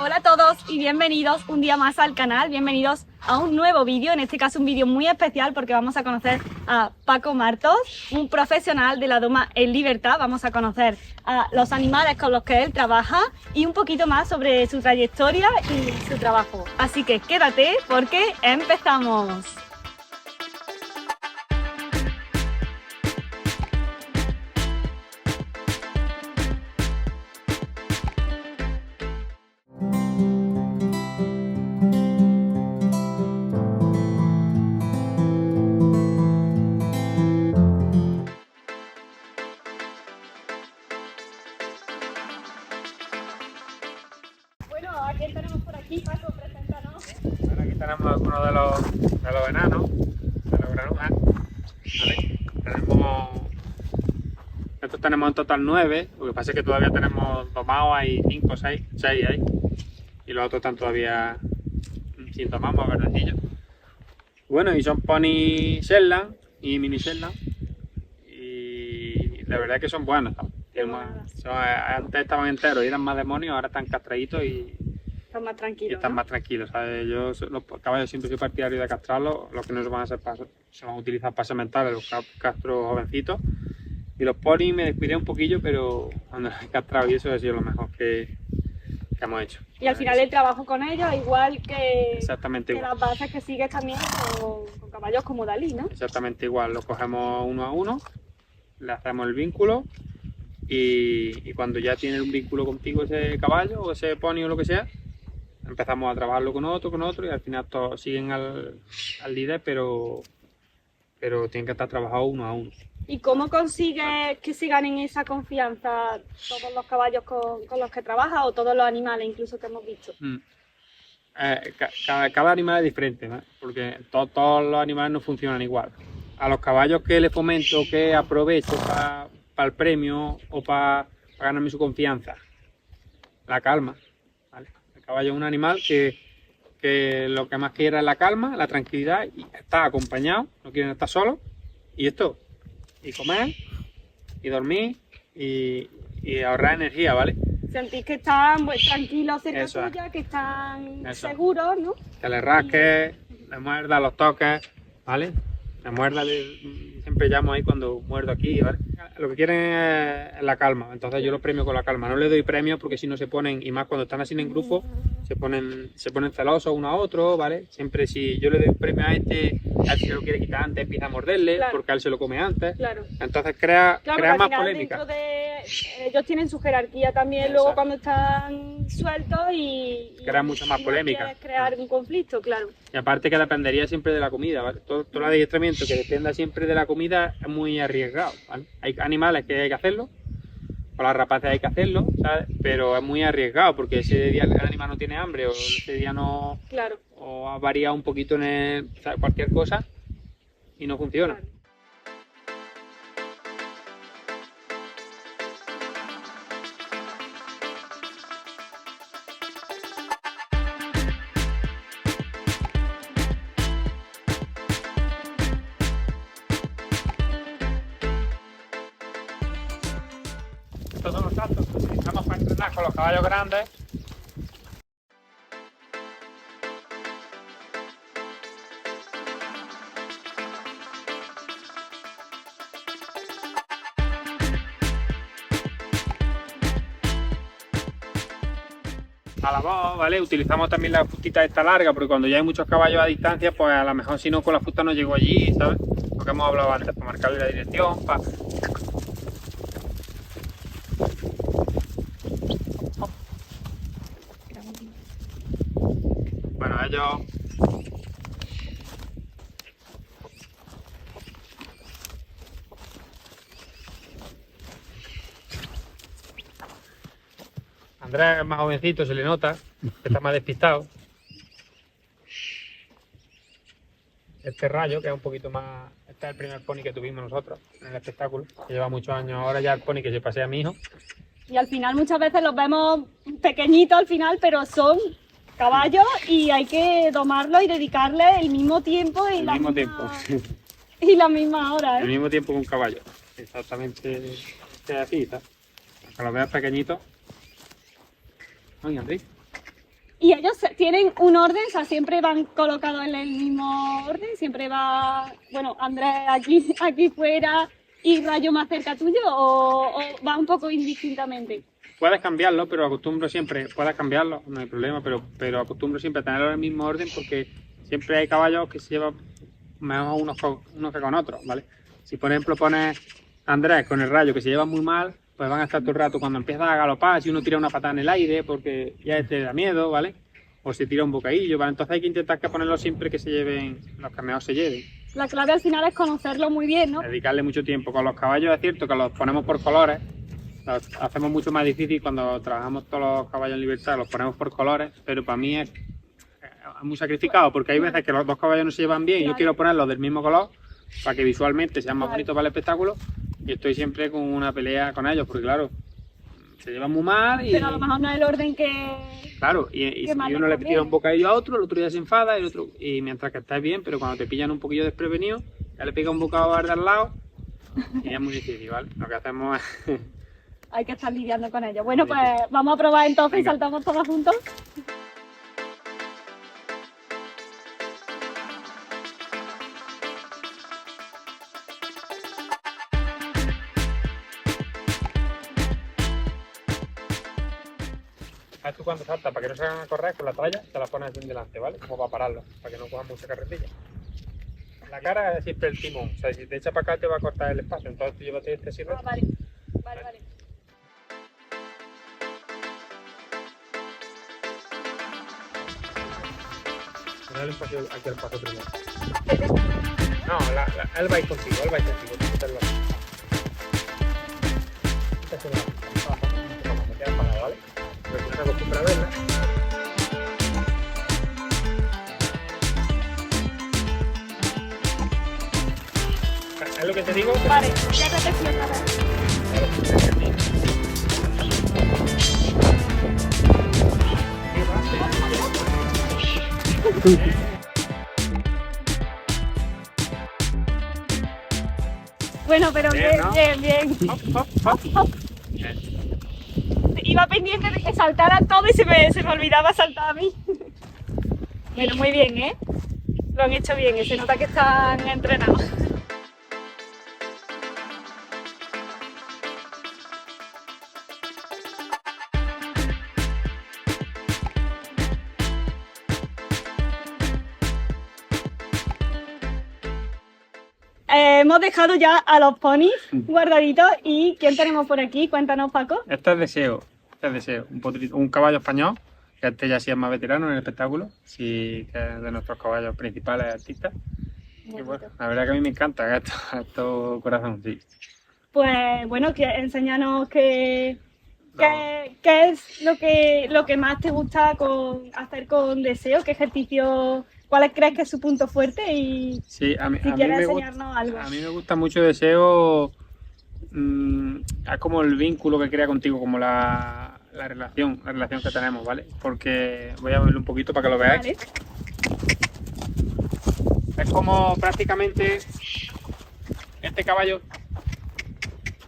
Hola a todos y bienvenidos un día más al canal, bienvenidos a un nuevo vídeo, en este caso un vídeo muy especial porque vamos a conocer a Paco Martos, un profesional de la doma en libertad. Vamos a conocer a los animales con los que él trabaja y un poquito más sobre su trayectoria y su trabajo. Así que quédate porque empezamos. Bueno, ¿a quién tenemos por aquí, Paco? Preséntanos. Ahora aquí tenemos algunos de los enanos, de los granujas. ¿Vale? Estos tenemos en total 9, lo que pasa es que todavía tenemos domados, hay 5, 6 ahí. Y los otros están todavía sin domar, más verdecillos. Bueno, y son pony Shetland y mini Shetland. Y la verdad es que son buenos. Antes estaban enteros y eran más demonios, ahora están castraditos y Están más tranquilos. están ¿no? más tranquilos. ¿Sabes? Los caballos siempre soy partidario de castrarlos, los que no se van a hacer se van a utilizar para sementar los castros jovencitos. Y los ponis me descuidé un poquillo, pero cuando los he castrado y eso ha sido lo mejor que hemos hecho. Y al final el trabajo con ellos, igual que, Exactamente que igual. las bases que sigues también con caballos como Dalí, ¿no? Exactamente igual. Los cogemos uno a uno, le hacemos el vínculo y cuando ya tiene un vínculo contigo ese caballo o ese pony o lo que sea, empezamos a trabajarlo con otro y al final todos siguen al líder, pero tienen que estar trabajados uno a uno. ¿Y cómo consigues que se ganen esa confianza todos los caballos con los que trabajas o todos los animales incluso que hemos visto? Cada animal es diferente, ¿no? Porque todos los animales no funcionan igual. A los caballos que les fomento, que aprovecho para el premio o para ganarme su confianza, la calma. ¿Vale? El caballo es un animal que lo que más quiere es la calma, la tranquilidad, y estar acompañado, no quieren estar solos, y comer, y dormir, y ahorrar energía, ¿vale? Sentís que están pues, tranquilos cerca Eso es. tuya, que están Eso. seguros, ¿no? Que le rasque, le muerda, los toques, ¿vale? Le muerda, siempre llamo ahí cuando muerdo aquí, ¿vale? Lo que quieren es la calma, entonces yo los premio con la calma, no les doy premios porque si no se ponen, y más cuando están así en grupo, se ponen celosos uno a otro, ¿vale? Siempre si yo le doy un premio a este, a él se lo quiere quitar antes, empieza a morderle, Claro. Porque a él se lo come antes, Claro. entonces crea Claro, porque al más final polémica. dentro de ellos tienen su jerarquía también Exacto. luego cuando están sueltos y Crea mucha más no polémica. quieres crear un conflicto, claro. Y aparte que dependería siempre de la comida, ¿vale? Todo el adiestramiento que dependa siempre de la comida es muy arriesgado, ¿vale? Hay animales que hay que hacerlo, con las rapaces hay que hacerlo, ¿sabes? Pero es muy arriesgado porque ese día el animal no tiene hambre o ese día no... Claro. O ha variado un poquito en ¿sabes? Cualquier cosa y no funciona. Claro. Estos son los saltos que utilizamos para entrenar con los caballos grandes. A la voz, ¿vale? Utilizamos también la fustita esta larga, porque cuando ya hay muchos caballos a distancia, pues a lo mejor si no con la fusta no llego allí, ¿sabes? Lo que hemos hablado antes, para marcarle la dirección, para... Bueno, ellos... Andrés es más jovencito, se le nota, que está más despistado. Este Rayo, que es un poquito más... Este es el primer pony que tuvimos nosotros en el espectáculo, que lleva muchos años. Ahora ya el pony que se pasea a mi hijo. Y al final muchas veces los vemos pequeñitos al final, pero son caballos y hay que domarlos y dedicarle el mismo tiempo y El la mismo misma, tiempo. y la misma hora, Al ¿eh? mismo tiempo que un caballo. Exactamente así, ¿sabes? Para que lo veas pequeñito. Ay, Andrés. Y ellos tienen un orden, o sea, siempre van colocados en el mismo orden, siempre va, bueno, Andrés aquí fuera y Rayo más cerca tuyo, o va un poco indistintamente. Puedes cambiarlo, pero acostumbro siempre, puedes cambiarlo, no hay problema, pero acostumbro siempre a tenerlo en el mismo orden porque siempre hay caballos que se llevan mejor unos que con otros, ¿vale? Si por ejemplo pones Andrés con el Rayo que se llevan muy mal, pues van a estar todo el rato cuando empiezas a galopar, si uno tira una patada en el aire porque ya te da miedo, ¿vale? O se tira un bocadillo, ¿vale? Entonces hay que intentar que ponerlos siempre que se lleven, los que mejor se lleven. La clave al final es conocerlo muy bien, ¿no? Dedicarle mucho tiempo. Con los caballos es cierto que los ponemos por colores, los hacemos mucho más difícil cuando trabajamos todos los caballos en libertad, los ponemos por colores, pero para mí es muy sacrificado porque hay veces que los dos caballos no se llevan bien y yo quiero ponerlos del mismo color para que visualmente sean más bonitos para el espectáculo y estoy siempre con una pelea con ellos porque claro, se llevan muy mal y... Pero a lo mejor no es el orden que... Claro, y uno le tira un bocadillo a otro, el otro ya se enfada y mientras que estás bien, pero cuando te pillan un poquillo desprevenido, ya le pega un bocado al de al lado y es muy difícil, ¿vale? Lo que hacemos es... Hay que estar lidiando con ellos. Bueno, pues vamos a probar entonces y saltamos todos juntos. Tú cuando saltas, para que no se hagan a correr con la tralla, te la pones en delante, ¿vale? Como para pararlo, para que no cojan mucha carretilla. La cara es siempre el timón, o sea, si te echas para acá te va a cortar el espacio, entonces tú llévate este sirve. Ah, vale. Vale. Dale espacio aquí al paso primero. No, él va a ir contigo, tú quítalo. Quítaselo. Me queda parado, ¿vale? Pero tú no te acostumbras a verla. ¿Es lo que te digo? Vale, ya te explico otra vez. Bueno, pero Bien, ¿no? bien. Hop. Iba pendiente de que saltara todo y se me olvidaba saltar a mí. Bueno, muy bien, ¿eh? Lo han hecho bien, se nota que están entrenados. Hemos dejado ya a los ponis guardaditos. ¿Y quién tenemos por aquí? Cuéntanos, Paco. Este es Deseo, un caballo español, que este ya sí es más veterano en el espectáculo, sí que es de nuestros caballos principales artistas. Y bueno, la verdad que a mí me encanta esto corazón, sí. Pues bueno, enséñanos qué es lo que más te gusta hacer con Deseo, qué ejercicio, cuál crees que es su punto fuerte y sí, a mí quieres me enseñarnos algo. A mí me gusta mucho Deseo, es como el vínculo que crea contigo, como la relación que tenemos, ¿vale? Porque voy a verlo un poquito para que lo veáis. Vale. Es como prácticamente este caballo,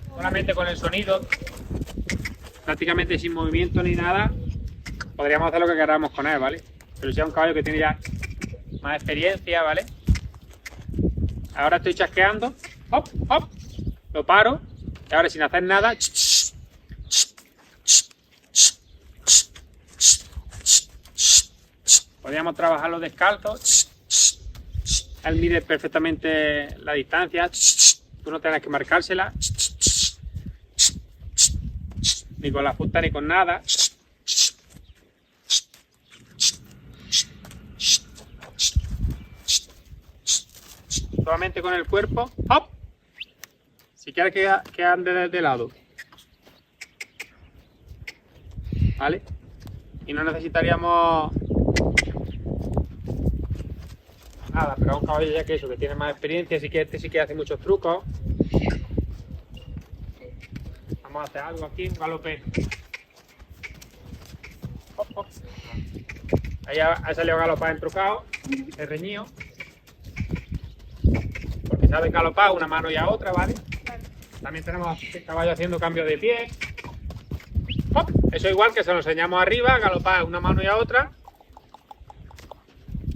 solamente con el sonido, prácticamente sin movimiento ni nada, podríamos hacer lo que queramos con él, ¿vale? Pero si es un caballo que tiene ya más experiencia, ¿vale? Ahora estoy chasqueando, hop, lo paro, y ahora sin hacer nada, podríamos trabajarlo descalzo. Él mide perfectamente la distancia, tú no tienes que marcársela, ni con la punta ni con nada. Solamente con el cuerpo, hop. Si quieres que ande de lado, ¿vale? Y no necesitaríamos nada, pero es un caballo ya que tiene más experiencia, así que este sí que hace muchos trucos. Vamos a hacer algo aquí, un galope. Hop. Ahí ha salido a galopar entrucado, el reñido. Porque sabe galopar una mano y a otra, ¿vale? También tenemos el caballo haciendo cambio de pie. Hop. Eso igual que se lo enseñamos arriba, galopar una mano y a otra.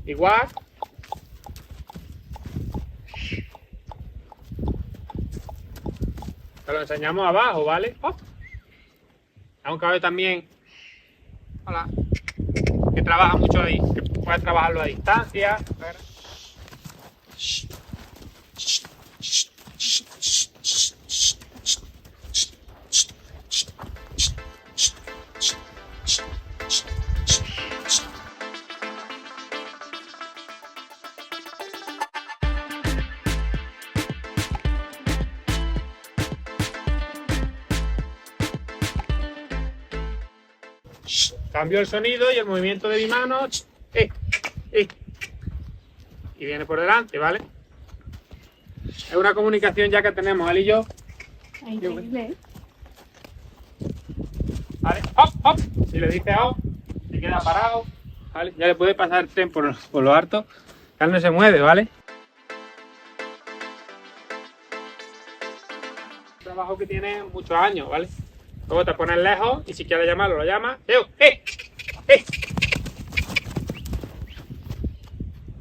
igual. Te lo enseñamos abajo, ¿vale? ¡Oh! Es un caballo también, hola, que trabaja mucho ahí, que puede trabajarlo a distancia. A ver. Cambio el sonido y el movimiento de mi mano. Y viene por delante, ¿vale? Es una comunicación ya que tenemos él y yo. Increíble. ¿Vale? ¡Hop, hop! Si le dice hop, se queda parado. ¿Vale? Ya le puede pasar el tren por lo harto. Ya no se mueve, ¿vale? Un trabajo que tiene muchos años, ¿vale? Luego te pones lejos y si quieres llamarlo, lo llamas.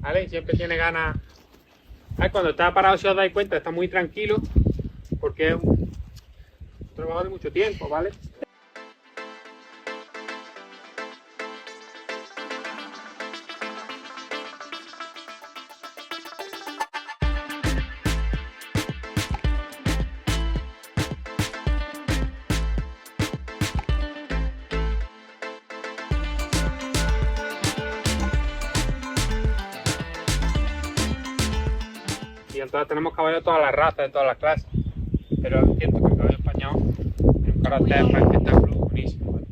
¿Vale? Siempre tiene ganas. Cuando está parado, si os dais cuenta, está muy tranquilo porque es un trabajo de mucho tiempo, ¿vale? Y entonces tenemos caballos de todas las razas, de todas las clases. Pero es cierto que el caballo español tiene un carácter para espectáculo buenísimo, ¿vale?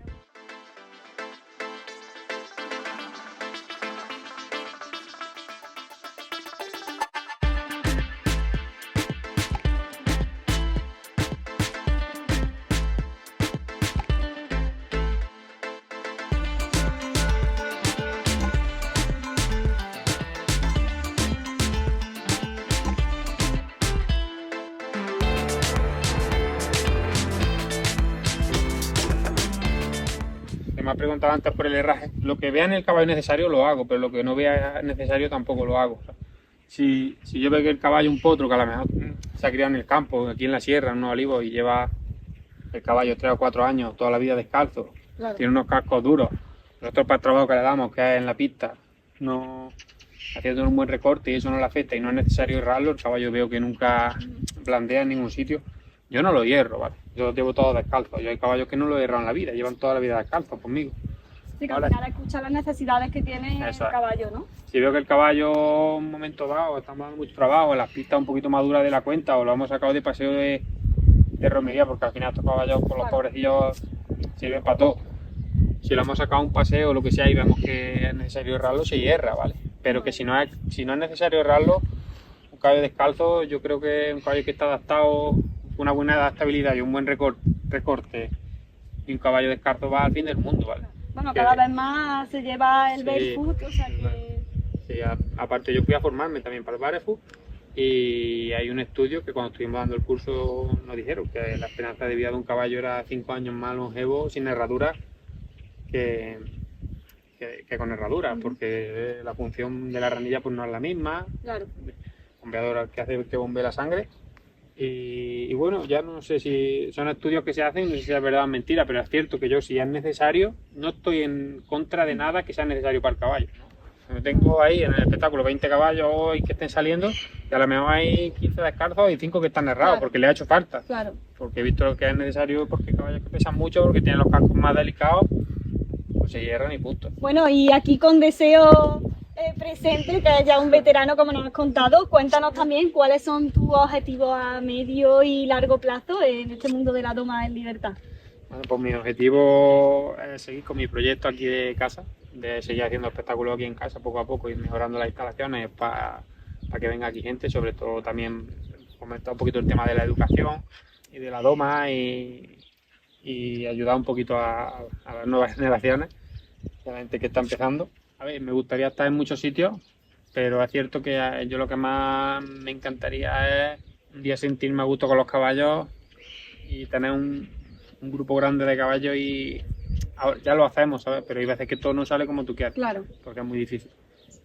Me ha preguntado antes por el herraje. Lo que vea en el caballo necesario lo hago, pero lo que no vea necesario tampoco lo hago. O sea, si yo veo que el caballo es un potro que a lo mejor se ha criado en el campo, aquí en la sierra, en unos olivos, y lleva el caballo 3 o 4 años, toda la vida descalzo, Claro. tiene unos cascos duros, nosotros para el trabajo que le damos, que es en la pista, no haciendo un buen recorte y eso no le afecta y no es necesario herrarlo, el caballo veo que nunca blandea en ningún sitio. Yo no lo hierro, ¿vale? Yo los llevo todos descalzos. Yo hay caballos que no lo hierran en la vida, llevan toda la vida descalzos conmigo. Sí, que al Vale. final escucha las necesidades que tiene Eso el es. caballo, ¿no? Si veo que el caballo en un momento dado estamos dando mucho trabajo, en las pistas un poquito más duras de la cuenta, o lo hemos sacado de paseo de romería, porque al final estos caballos, por los pobrecillos, sirven para todo. Si lo hemos sacado a un paseo o lo que sea y vemos que es necesario herrarlo, se hierra, ¿vale? Pero que si no es necesario herrarlo, un caballo descalzo, yo creo que es un caballo que está adaptado, una buena adaptabilidad y un buen recorte, y un caballo descalzo va al fin del mundo, ¿vale? Bueno, Que- cada vez más se lleva el Sí, barefoot, o sea que... Sí, aparte yo fui a formarme también para el barefoot y hay un estudio que cuando estuvimos dando el curso nos dijeron que la esperanza de vida de un caballo era 5 años más longevo sin herradura que con herradura, porque la función de la ranilla pues no es la misma, Claro. bombeador que hace que bombee la sangre. Y bueno, ya no sé si son estudios que se hacen, no sé si es verdad o mentira, pero es cierto que yo, si es necesario, no estoy en contra de nada que sea necesario para el caballo. Yo tengo ahí en el espectáculo 20 caballos hoy que estén saliendo, y a lo mejor hay 15 descalzos y 5 que están errados, Claro. porque le ha hecho falta. Claro. Porque he visto lo que es necesario, porque hay caballos que pesan mucho, porque tienen los cascos más delicados, pues se hierran y punto. Bueno, y aquí con Deseo presente, que es ya un veterano como nos has contado, cuéntanos también cuáles son tus objetivos a medio y largo plazo en este mundo de la doma en libertad. Bueno, pues mi objetivo es seguir con mi proyecto aquí de casa, de seguir haciendo espectáculos aquí en casa poco a poco y mejorando las instalaciones para que venga aquí gente, sobre todo también fomentar un poquito el tema de la educación y de la doma y ayudar un poquito a las nuevas generaciones, a la gente que está empezando. A ver, me gustaría estar en muchos sitios, pero es cierto que yo lo que más me encantaría es un día sentirme a gusto con los caballos y tener un grupo grande de caballos y ahora ya lo hacemos, ¿sabes? Pero hay veces que todo no sale como tú quieres, Claro. porque es muy difícil.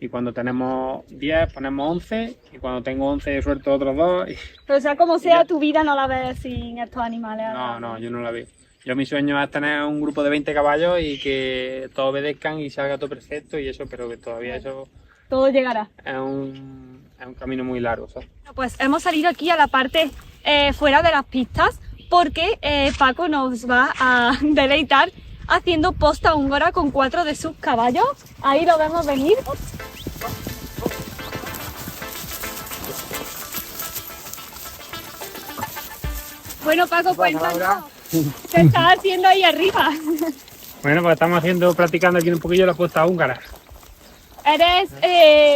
y cuando tenemos 10 ponemos 11 y cuando tengo 11 suelto otros 2. Pero sea como sea, tu vida no la ves sin estos animales. No, yo no la veo. Yo mi sueño es tener un grupo de 20 caballos y que todos obedezcan y salga todo perfecto y eso, pero que todavía eso... Todo llegará. Es un camino muy largo, ¿sabes? Pues hemos salido aquí a la parte fuera de las pistas porque Paco nos va a deleitar haciendo posta húngara con 4 de sus caballos. Ahí lo vemos venir. Bueno, Paco, cuéntanos, ¿qué estás haciendo ahí arriba? Bueno, pues estamos practicando aquí un poquillo la posta húngara. Eres,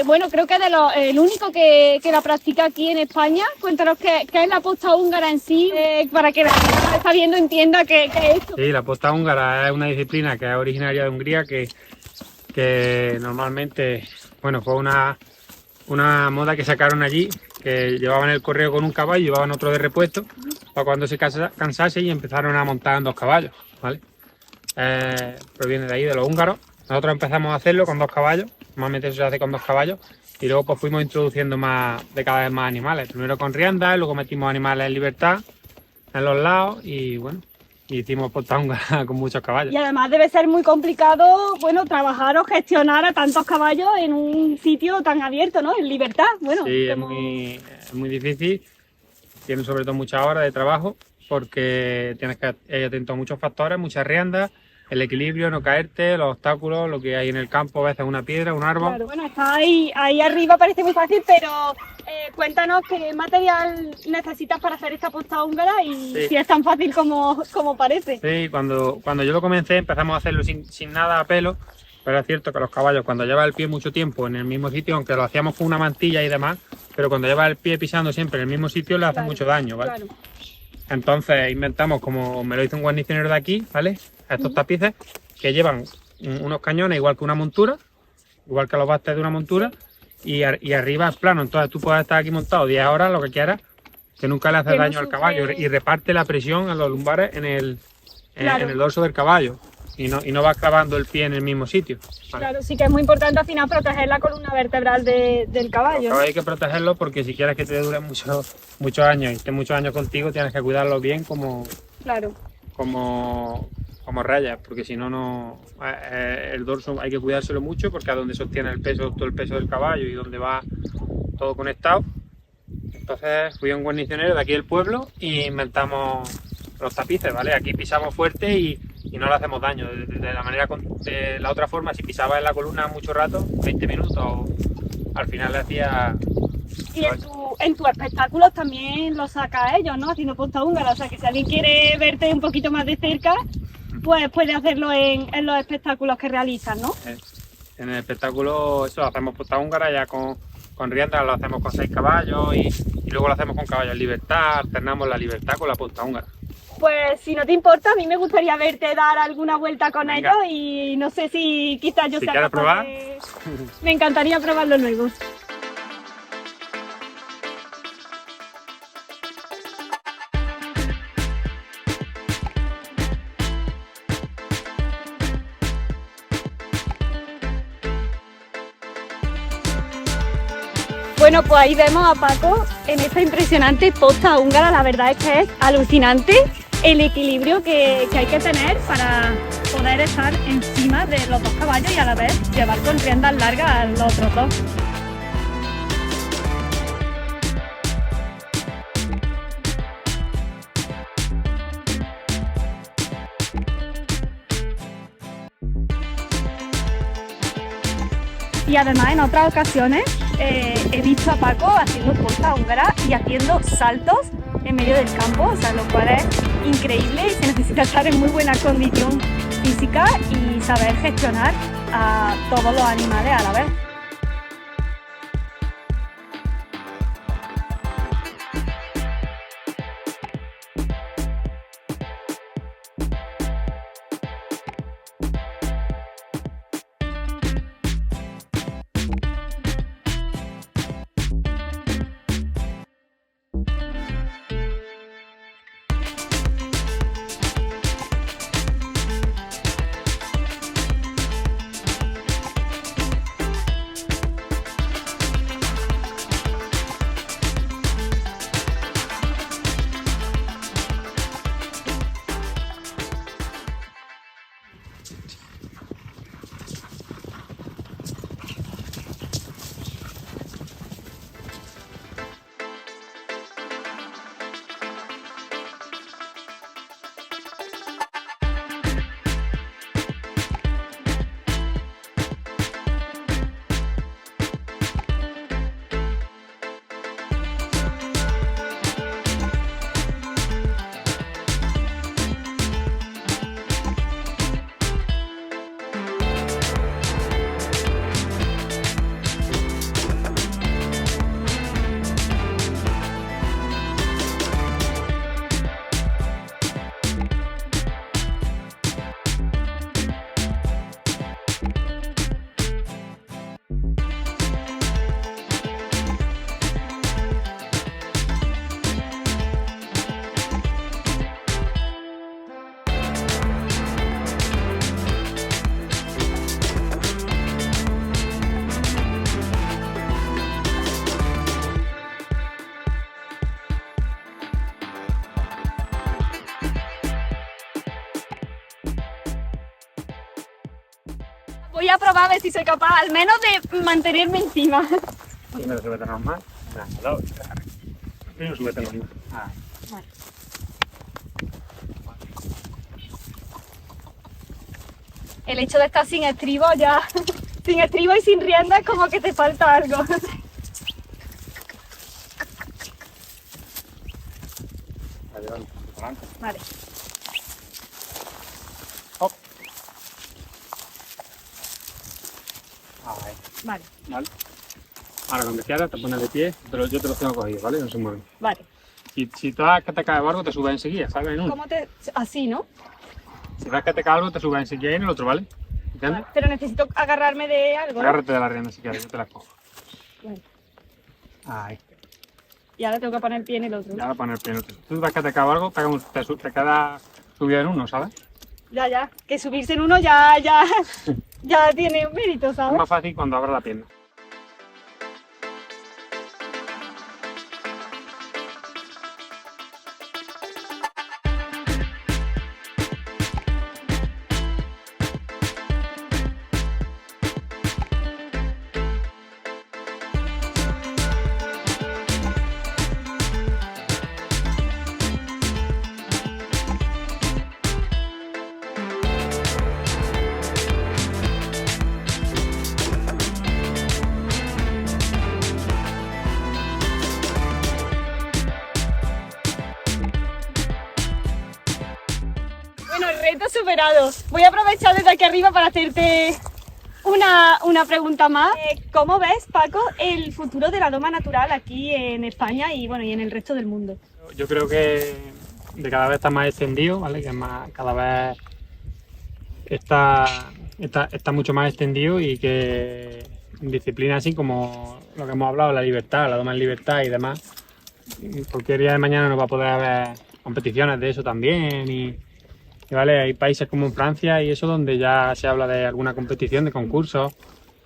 bueno, creo que el único que la practica aquí en España. Cuéntanos qué es la posta húngara en sí, para que la gente que está viendo entienda qué es esto. Sí, la posta húngara es una disciplina que es originaria de Hungría, que normalmente, bueno, fue una moda que sacaron allí, que llevaban el correo con un caballo y llevaban otro de repuesto para cuando se cansase y empezaron a montar en 2 caballos, ¿vale? Proviene de ahí, de los húngaros. Nosotros empezamos a hacerlo con 2 caballos, normalmente eso se hace con 2 caballos, y luego pues fuimos introduciendo de cada vez más animales. Primero con riendas, luego metimos animales en libertad en los lados y bueno, hicimos posta húngara con muchos caballos. Y además debe ser muy complicado, bueno, trabajar o gestionar a tantos caballos en un sitio tan abierto, ¿no? En libertad, bueno. Sí, es muy difícil, tiene sobre todo muchas horas de trabajo porque tienes que estar atento a muchos factores, muchas riendas, el equilibrio, no caerte, los obstáculos, lo que hay en el campo, a veces una piedra, un árbol. Claro, bueno, está ahí arriba, parece muy fácil, pero cuéntanos qué material necesitas para hacer esta posta húngara y sí, si es tan fácil como parece. Sí, cuando yo lo comencé empezamos a hacerlo sin nada a pelo, pero es cierto que los caballos cuando lleva el pie mucho tiempo en el mismo sitio, aunque lo hacíamos con una mantilla y demás, pero cuando lleva el pie pisando siempre en el mismo sitio le hace mucho daño, ¿vale? Claro. Entonces inventamos, como me lo hizo un guarnicionero de aquí, ¿vale? Estos tapices que llevan unos cañones igual que una montura, igual que los bastes de una montura, y arriba es plano. Entonces tú puedes estar aquí montado 10 horas, lo que quieras, que nunca le hace daño al caballo y reparte la presión en los lumbares en el dorso del caballo y no vas clavando el pie en el mismo sitio, ¿vale? Claro, sí que es muy importante al final proteger la columna vertebral del caballo. Hay que protegerlo porque si quieres que te dure muchos años y esté muchos años contigo, tienes que cuidarlo bien como rayas, porque si no, el dorso hay que cuidárselo mucho porque es donde sostiene todo el peso del caballo y donde va todo conectado. Entonces fui a un guarnicionero de aquí del pueblo y inventamos los tapices, ¿vale? Aquí pisamos fuerte y no le hacemos daño. De la otra forma, si pisaba en la columna mucho rato, 20 minutos, al final le hacía... Y en tus espectáculos también lo sacas ellos, ¿no? Haciendo posta húngara, o sea que si alguien quiere verte un poquito más de cerca, pues puede hacerlo en los espectáculos que realizan, ¿no? En el espectáculo eso, hacemos posta húngara ya con riendas, lo hacemos con 6 caballos y luego lo hacemos con caballos en libertad, alternamos la libertad con la posta húngara. Pues si no te importa, a mí me gustaría verte dar alguna vuelta con Venga. ellos y no sé si quizás yo sea quieres capaz probar. Me encantaría probarlo luego. Bueno, pues ahí vemos a Paco en esta impresionante posta húngara. La verdad es que es alucinante el equilibrio que hay que tener para poder estar encima de los 2 caballos y a la vez llevar con riendas largas a los otros 2. Y además en otras ocasiones he visto a Paco haciendo posta húngara y haciendo saltos en medio del campo, o sea, lo cual es increíble y se necesita estar en muy buena condición física y saber gestionar a todos los animales a la vez. Voy a probar a ver si soy capaz al menos de mantenerme encima. Primero súbete normal. Primero súbete normal. Vale. El hecho de estar sin estribo ya, sin estribo y sin rienda es como que te falta algo. Adelante. Vale. Hop. Ahí. Vale, Vale. Ahora cuando quieras te pones de pie, pero yo te los tengo cogidos, ¿vale? No se mueven. vale. Si tú ves que te cae algo, te subes enseguida, ¿sabes? En uno. ¿Cómo te...? Así, ¿no? Si ves que te cae algo, te subes enseguida en el otro, ¿vale? ¿Entiendes? Pero necesito agarrarme de algo, ¿no? Agárrate de la rienda si quieres, yo te la cojo. Vale. Ahí. Y ahora tengo que poner el pie en el otro. Ya voy a poner el pie en el otro. Tú ves que te cae algo, te queda subido en uno, ¿sabes? Ya. Que subirse en uno ya tiene un mérito, Es ¿sabes? más fácil cuando abras la pierna. Bueno, el reto superado. Voy a aprovechar desde aquí arriba para hacerte una pregunta más. ¿Cómo ves, Paco, el futuro de la doma natural aquí en España y, bueno, y en el resto del mundo? Yo creo que de cada vez está más extendido, ¿vale? Que cada vez está mucho más extendido y que disciplinas así como lo que hemos hablado, la libertad, la doma en libertad y demás. Cualquier día de mañana no va a poder haber competiciones de eso también y vale, hay países como en Francia y eso donde ya se habla de alguna competición, de concursos,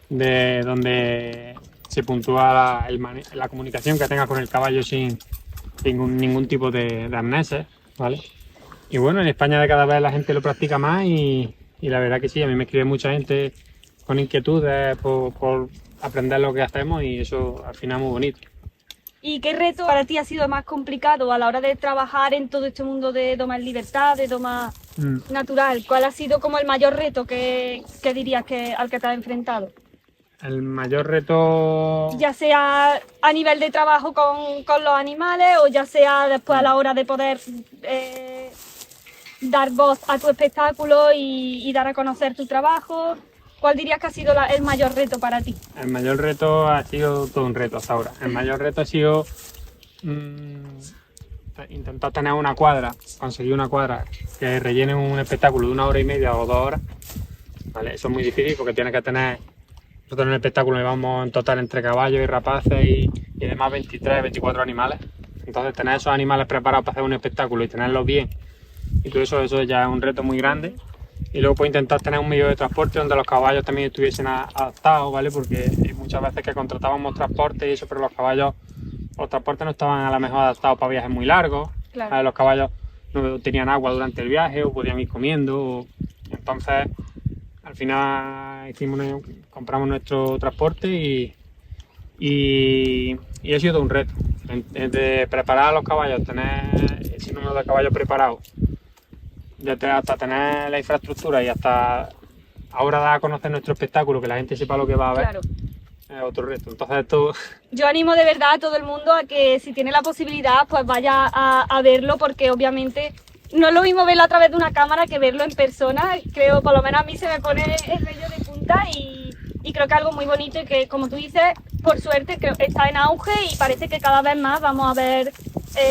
de donde se puntúa la comunicación que tenga con el caballo sin ningún tipo de arneses, ¿vale? Y bueno, en España de cada vez la gente lo practica más y la verdad que sí, a mí me escribe mucha gente con inquietudes por aprender lo que hacemos y eso al final es muy bonito. ¿Y qué reto para ti ha sido más complicado a la hora de trabajar en todo este mundo de doma en libertad, de doma natural? ¿Cuál ha sido como el mayor reto que dirías al que te has enfrentado? El mayor reto... Ya sea a nivel de trabajo con los animales o ya sea después a la hora de poder dar voz a tu espectáculo y dar a conocer tu trabajo. ¿Cuál dirías que ha sido el mayor reto para ti? El mayor reto ha sido todo un reto hasta ahora. El mayor reto ha sido intentar tener una cuadra, conseguir una cuadra que rellene un espectáculo de 1 hora y media o 2 horas. ¿Vale? Eso es muy difícil porque tienes que tener... Nosotros en el espectáculo llevamos en total entre caballos y rapaces y además 23, 24 animales. Entonces tener esos animales preparados para hacer un espectáculo y tenerlos bien y todo eso ya es un reto muy grande. Y luego pues intentar tener un medio de transporte donde los caballos también estuviesen adaptados, ¿vale? Porque hay muchas veces que contratábamos transporte y eso, pero los transportes no estaban a lo mejor adaptados para viajes muy largos. Claro. Los caballos no tenían agua durante el viaje o podían ir comiendo. Entonces, al final compramos nuestro transporte y ha sido todo un reto. De preparar a los caballos, tener ese número de caballos preparados, hasta tener la infraestructura y hasta ahora dar a conocer nuestro espectáculo, que la gente sepa lo que va a ver, Claro. es otro reto. Entonces esto... Yo animo de verdad a todo el mundo a que si tiene la posibilidad pues vaya a verlo, porque obviamente no es lo mismo verlo a través de una cámara que verlo en persona. Creo, por lo menos a mí se me pone el vello de punta y creo que es algo muy bonito y que, como tú dices, por suerte creo que está en auge y parece que cada vez más vamos a ver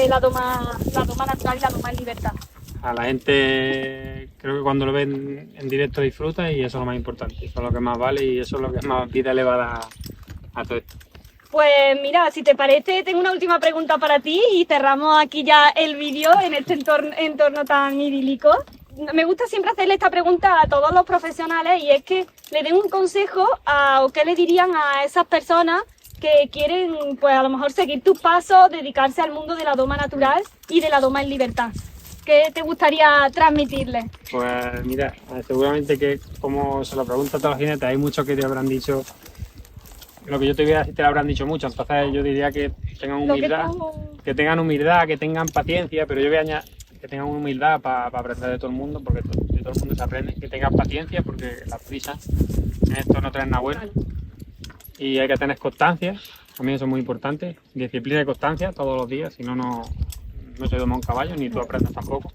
la doma natural y la doma en libertad. A la gente creo que cuando lo ven en directo disfruta y eso es lo más importante, eso es lo que más vale y eso es lo que más vida le va a dar a todo esto. Pues mira, si te parece, tengo una última pregunta para ti y cerramos aquí ya el vídeo en este entorno tan idílico. Me gusta siempre hacerle esta pregunta a todos los profesionales y es que le den un consejo o qué le dirían a esas personas que quieren, pues a lo mejor seguir tus pasos, dedicarse al mundo de la doma natural y de la doma en libertad. ¿Qué te gustaría transmitirles? Pues mira, seguramente que como se lo pregunto a todos los jinetes, hay muchos que te habrán dicho lo que yo te voy a decir, te lo habrán dicho mucho, entonces yo diría que tengan humildad, que tengan humildad, que tengan paciencia, pero yo voy a añadir que tengan humildad para aprender de todo el mundo, porque de todo el mundo se aprende, que tengan paciencia, porque la prisa en esto no trae nada bueno, y hay que tener constancia, también eso es muy importante, disciplina y constancia todos los días, si no, no se doma un caballo, ni tú aprendes tampoco.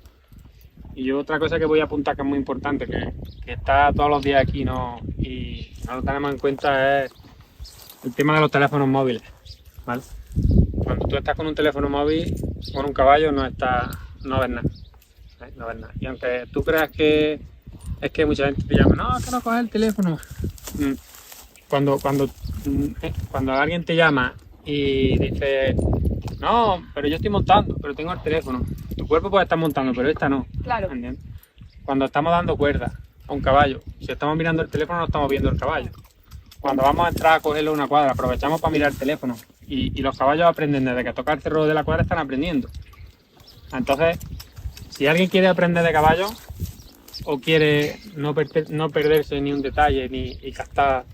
Y yo otra cosa que voy a apuntar que es muy importante, que está todos los días aquí y no lo tenemos en cuenta, es el tema de los teléfonos móviles, ¿vale? Cuando tú estás con un teléfono móvil, con un caballo, no ves nada, no ves nada. Y aunque tú creas que es que mucha gente te llama, no, es que no coges el teléfono. Cuando alguien te llama y dice, no, pero yo estoy montando, pero tengo el teléfono. Tu cuerpo puede estar montando, pero esta no. Claro. ¿Entiendes? Cuando estamos dando cuerda a un caballo, si estamos mirando el teléfono no estamos viendo el caballo. Cuando vamos a entrar a cogerlo una cuadra, aprovechamos para mirar el teléfono. Y los caballos aprenden desde que tocar el cerro de la cuadra, están aprendiendo. Entonces, si alguien quiere aprender de caballo o quiere no perderse ni un detalle y captar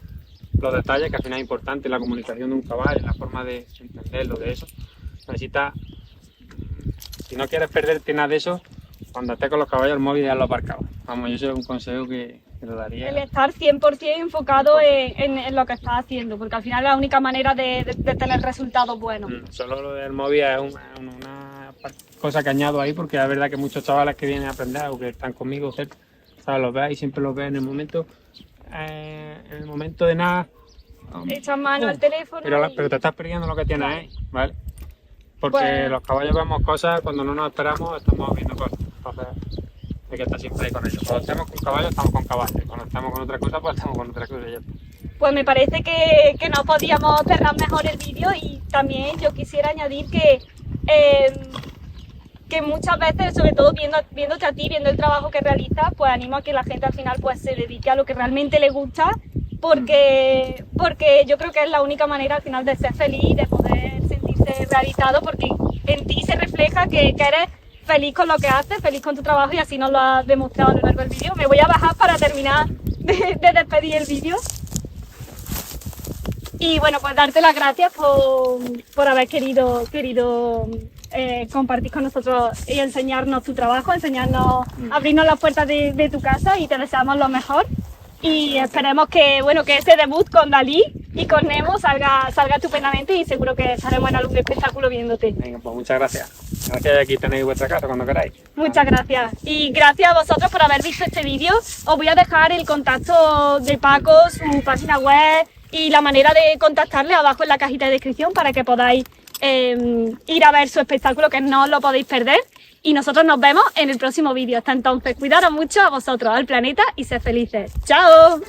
los detalles, que al final es importante, la comunicación de un caballo, la forma de entenderlo, de eso, necesita, si no quieres perderte nada de eso, cuando estés con los caballos el móvil ya lo aparcado. Vamos, yo eso es un consejo que lo daría. El estar 100% enfocado en lo que estás haciendo, porque al final es la única manera de tener resultados buenos. Solo lo del móvil es una cosa que añado ahí, porque es verdad que muchos chavales que vienen a aprender o que están conmigo cerca, ¿sabes? Los ves y siempre los ves en el momento de nada. Echas mano al teléfono. Pero te estás perdiendo lo que tienes ahí, ¿vale? Porque Pues los caballos vemos cosas, cuando no nos esperamos estamos viendo cosas. Entonces hay que estar siempre ahí con ellos. Cuando estamos con caballos, estamos con caballos. Cuando estamos con otra cosa, pues estamos con otra cosa. Pues me parece que no podíamos cerrar mejor el vídeo, y también yo quisiera añadir que muchas veces, sobre todo viéndote a ti, viendo el trabajo que realizas, pues animo a que la gente al final pues se dedique a lo que realmente le gusta, porque yo creo que es la única manera al final de ser feliz, de poder sentirse realizado, porque en ti se refleja que eres feliz con lo que haces, feliz con tu trabajo, y así nos lo has demostrado a lo largo del vídeo. Me voy a bajar para terminar de despedir el vídeo. Y bueno, pues darte las gracias por haber querido compartir con nosotros y enseñarnos tu trabajo, abrirnos las puertas de tu casa, y te deseamos lo mejor. Y esperemos que ese debut con Dalí y con Nemo salga estupendamente, y seguro que estaremos en algún espectáculo viéndote. Venga, pues muchas gracias. Gracias, aquí tenéis vuestra casa cuando queráis. Muchas gracias. Y gracias a vosotros por haber visto este vídeo. Os voy a dejar el contacto de Paco, su página web y la manera de contactarle abajo en la cajita de descripción, para que podáis ir a ver su espectáculo, que no os lo podéis perder. Y nosotros nos vemos en el próximo vídeo. Hasta entonces, cuidaros mucho, a vosotros, al planeta, y sed felices. ¡Chao!